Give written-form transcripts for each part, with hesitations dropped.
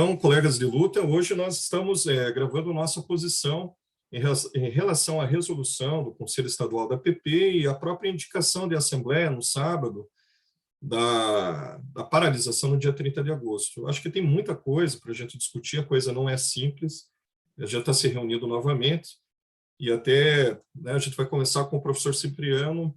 Então, colegas de luta, hoje nós estamos gravando nossa posição em relação à resolução do Conselho Estadual da PP e a própria indicação de assembleia no sábado da paralisação no dia 30 de agosto. Eu acho que tem muita coisa para a gente discutir, a coisa não é simples, já está se reunindo novamente, e até né, a gente vai começar com o professor Cipriano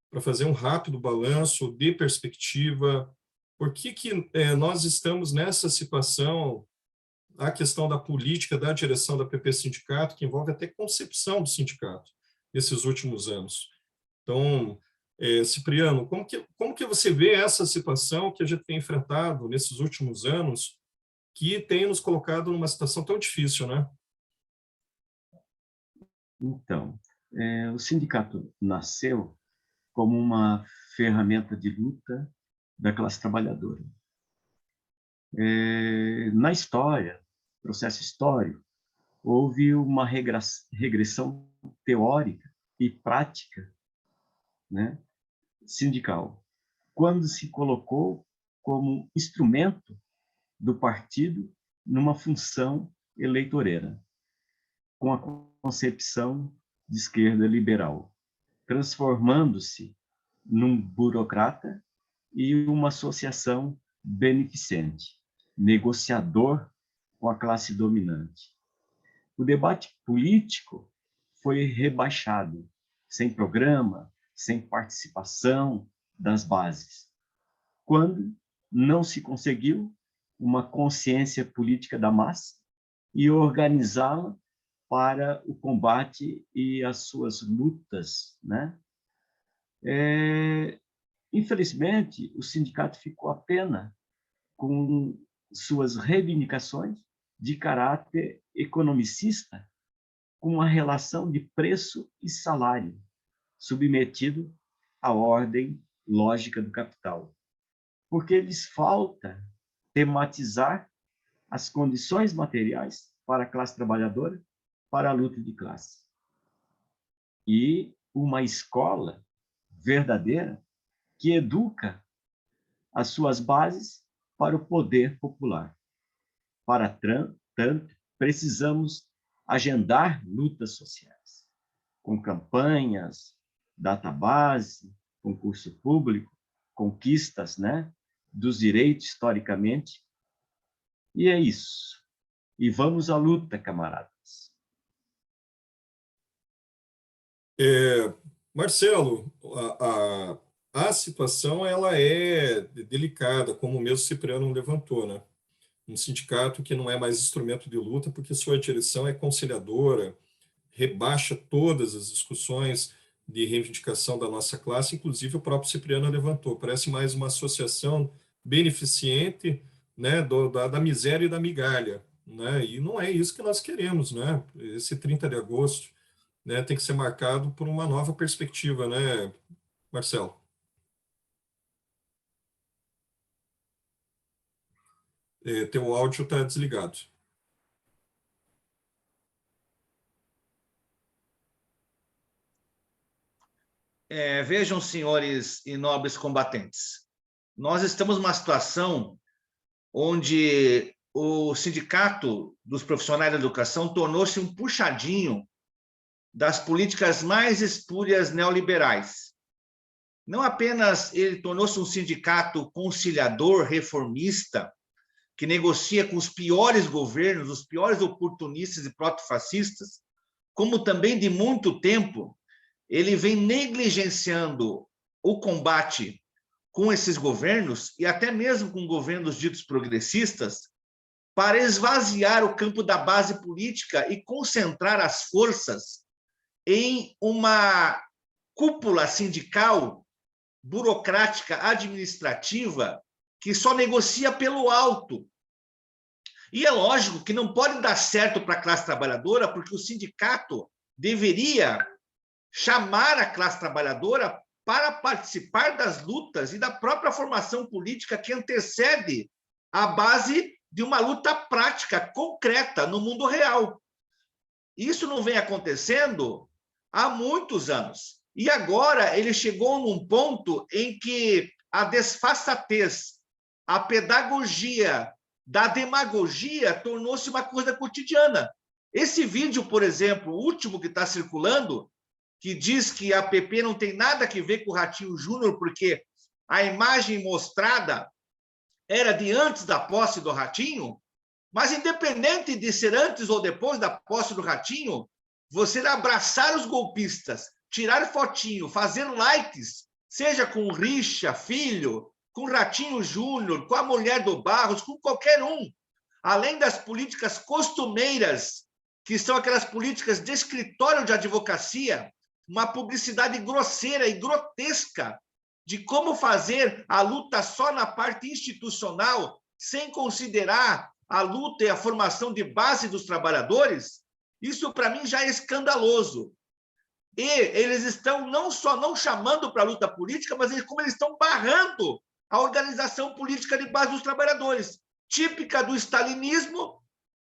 para fazer um rápido balanço de perspectiva. Por que nós estamos nessa situação, a questão da política, da direção da PP Sindicato, que envolve até concepção do sindicato nesses últimos anos. Então, Cipriano, como que você vê essa situação que a gente tem enfrentado nesses últimos anos, que tem nos colocado numa situação tão difícil, né? Então, o sindicato nasceu como uma ferramenta de luta da classe trabalhadora. Na história, processo histórico, houve uma regressão teórica e prática, né, sindical, quando se colocou como instrumento do partido numa função eleitoreira, com a concepção de esquerda liberal, transformando-se num burocrata e uma associação beneficente, negociador com a classe dominante. O debate político foi rebaixado, sem programa, sem participação das bases, quando não se conseguiu uma consciência política da massa e organizá-la para o combate e as suas lutas, né? Infelizmente, o sindicato ficou apenas com suas reivindicações de caráter economicista, com uma relação de preço e salário, submetido à ordem lógica do capital. Porque lhes falta tematizar as condições materiais para a classe trabalhadora, para a luta de classe. E uma escola verdadeira que educa as suas bases para o poder popular. Para tanto, precisamos agendar lutas sociais, com campanhas, database, concurso público, conquistas, né, dos direitos historicamente. E é isso. E vamos à luta, camaradas. Marcelo, a situação ela é delicada, como o mesmo Cipriano levantou, né? Um sindicato que não é mais instrumento de luta porque sua direção é conciliadora, rebaixa todas as discussões de reivindicação da nossa classe, inclusive o próprio Cipriano levantou. Parece mais uma associação beneficente, né, da miséria e da migalha, né? E não é isso que nós queremos, né? Esse 30 de agosto, né, tem que ser marcado por uma nova perspectiva, né, Marcelo? Teu áudio está desligado. Vejam, senhores e nobres combatentes, nós estamos numa situação onde o Sindicato dos Profissionais da Educação tornou-se um puxadinho das políticas mais espúrias neoliberais. Não apenas ele tornou-se um sindicato conciliador, reformista, que negocia com os piores governos, os piores oportunistas e protofascistas, como também de muito tempo ele vem negligenciando o combate com esses governos e até mesmo com governos ditos progressistas para esvaziar o campo da base política e concentrar as forças em uma cúpula sindical, burocrática, administrativa, que só negocia pelo alto. E é lógico que não pode dar certo para a classe trabalhadora, porque o sindicato deveria chamar a classe trabalhadora para participar das lutas e da própria formação política que antecede a base de uma luta prática, concreta, no mundo real. Isso não vem acontecendo há muitos anos. E agora ele chegou num ponto em que a desfaçatez, a pedagogia da demagogia tornou-se uma coisa cotidiana. Esse vídeo, por exemplo, o último que está circulando, que diz que a PP não tem nada a ver com o Ratinho Júnior, porque a imagem mostrada era de antes da posse do Ratinho, mas independente de ser antes ou depois da posse do Ratinho, você abraçar os golpistas, tirar fotinho, fazer likes, seja com Richa, Filho, com Ratinho Júnior, com a mulher do Barros, com qualquer um, além das políticas costumeiras, que são aquelas políticas de escritório de advocacia, uma publicidade grosseira e grotesca de como fazer a luta só na parte institucional, sem considerar a luta e a formação de base dos trabalhadores, isso para mim já é escandaloso. E eles estão não só não chamando para a luta política, mas como eles estão barrando a organização política de base dos trabalhadores, típica do stalinismo,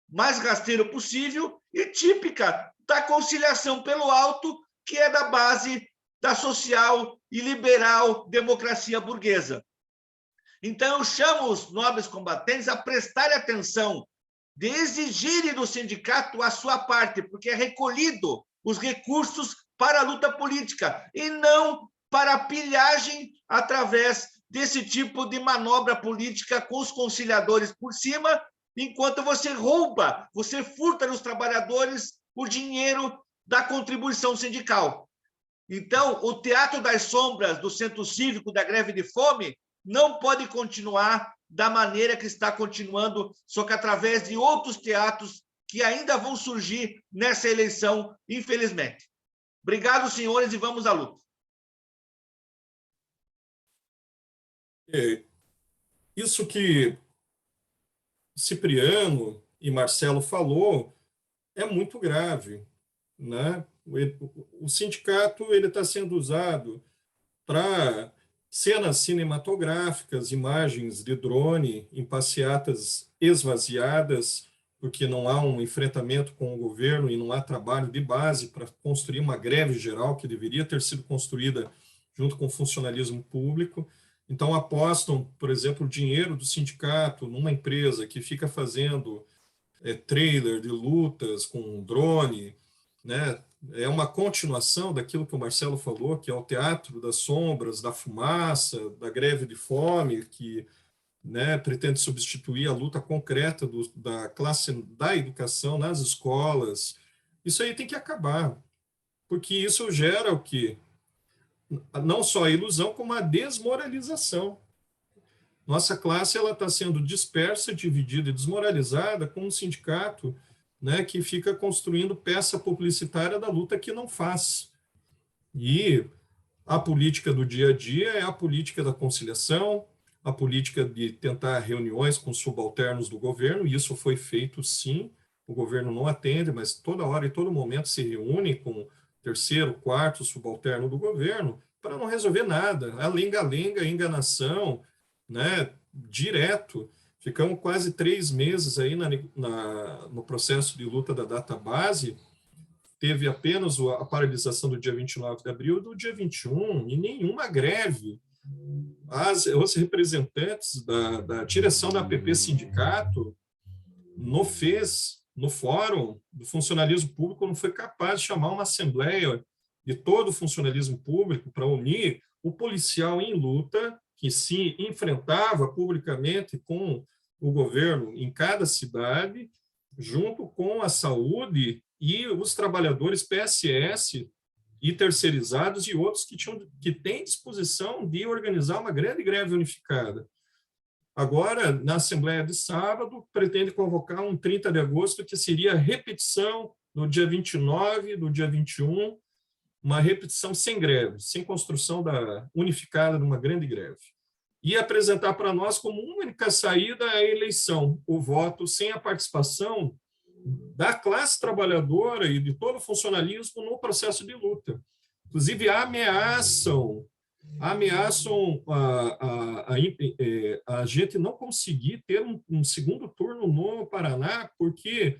mais rasteiro possível, e típica da conciliação pelo alto, que é da base da social e liberal democracia burguesa. Então, eu chamo os nobres combatentes a prestarem atenção, de exigirem do sindicato a sua parte, porque é recolhido os recursos para a luta política, e não para a pilhagem através desse tipo de manobra política com os conciliadores por cima, enquanto você rouba, você furta dos trabalhadores o dinheiro da contribuição sindical. Então, o teatro das sombras do centro cívico da greve de fome não pode continuar da maneira que está continuando, só que através de outros teatros que ainda vão surgir nessa eleição, infelizmente. Obrigado, senhores, e vamos à luta. Isso que Cipriano e Marcelo falou é muito grave, né? O sindicato ele está sendo usado para cenas cinematográficas, imagens de drone em passeatas esvaziadas, porque não há um enfrentamento com o governo e não há trabalho de base para construir uma greve geral que deveria ter sido construída junto com o funcionalismo público. Então, apostam, por exemplo, o dinheiro do sindicato numa empresa que fica fazendo trailer de lutas com drone, né? É uma continuação daquilo que o Marcelo falou, que é o teatro das sombras, da fumaça, da greve de fome, que, né, pretende substituir a luta concreta da classe da educação nas escolas. Isso aí tem que acabar, porque isso gera o quê? Não só a ilusão, como a desmoralização. Nossa classe ela está sendo dispersa, dividida e desmoralizada com um sindicato, né, que fica construindo peça publicitária da luta que não faz. E a política do dia a dia é a política da conciliação, a política de tentar reuniões com subalternos do governo, e isso foi feito sim, o governo não atende, mas toda hora e todo momento se reúne com o terceiro, quarto subalterno do governo para não resolver nada. A lenga-lenga, enganação, né, direto. Ficamos quase 3 meses aí no processo de luta da database, teve apenas a paralisação do dia 29 de abril e do dia 21, e nenhuma greve. Os representantes da direção da APP Sindicato, no fórum do funcionalismo público, não foi capaz de chamar uma assembleia de todo o funcionalismo público para unir o policial em luta, que se enfrentava publicamente com o governo em cada cidade, junto com a saúde e os trabalhadores PSS e terceirizados e outros que têm disposição de organizar uma grande greve unificada. Agora, na Assembleia de sábado, pretende convocar um 30 de agosto, que seria a repetição do dia 29, do dia 21, uma repetição sem greve, sem construção unificada de uma grande greve. E apresentar para nós como única saída a eleição, o voto sem a participação da classe trabalhadora e de todo o funcionalismo no processo de luta. Inclusive, ameaçam a gente não conseguir ter um segundo turno no Paraná, porque,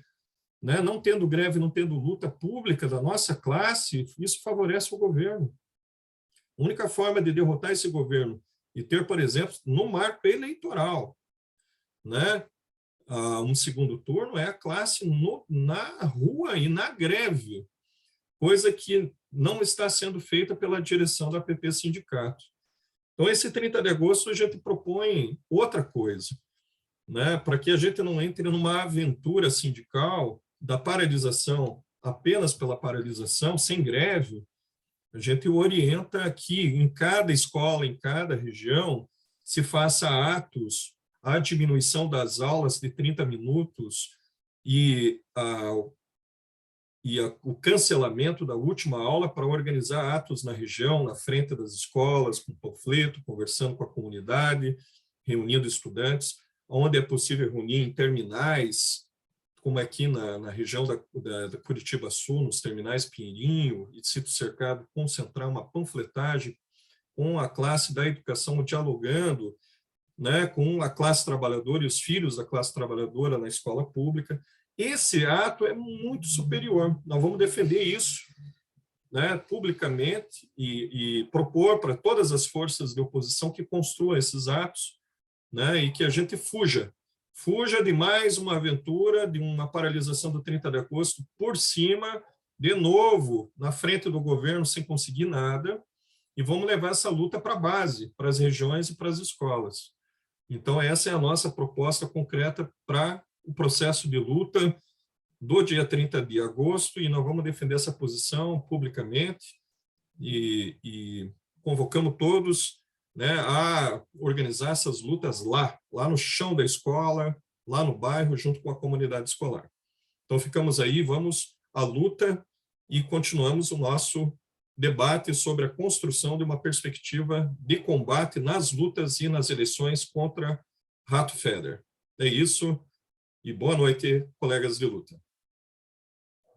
né, não tendo greve, não tendo luta pública da nossa classe, isso favorece o governo. A única forma de derrotar esse governo e ter, por exemplo, no marco eleitoral, né, um segundo turno é a classe na rua e na greve, coisa que não está sendo feita pela direção da APP Sindicato. Então, esse 30 de agosto, a gente propõe outra coisa, né? Para que a gente não entre numa aventura sindical da paralisação apenas pela paralisação, sem greve. A gente orienta que em cada escola, em cada região, se faça atos, a diminuição das aulas de 30 minutos e o cancelamento da última aula para organizar atos na região, na frente das escolas, com panfleto, conversando com a comunidade, reunindo estudantes, onde é possível reunir em terminais, como aqui na região da Curitiba Sul, nos terminais Pinheirinho e Sítio Cercado, concentrar uma panfletagem com a classe da educação, dialogando, né, com a classe trabalhadora e os filhos da classe trabalhadora na escola pública. Esse ato é muito superior. Nós vamos defender isso, né, publicamente e propor para todas as forças de oposição que construam esses atos, né, e que a gente fuja de mais uma aventura, de uma paralisação do 30 de agosto por cima, de novo, na frente do governo, sem conseguir nada, e vamos levar essa luta para a base, para as regiões e para as escolas. Então, essa é a nossa proposta concreta para o processo de luta do dia 30 de agosto, e nós vamos defender essa posição publicamente e convocamos todos, né, a organizar essas lutas lá no chão da escola, lá no bairro, junto com a comunidade escolar. Então, ficamos aí, vamos à luta e continuamos o nosso debate sobre a construção de uma perspectiva de combate nas lutas e nas eleições contra Rato Feder. É isso, e boa noite, colegas de luta.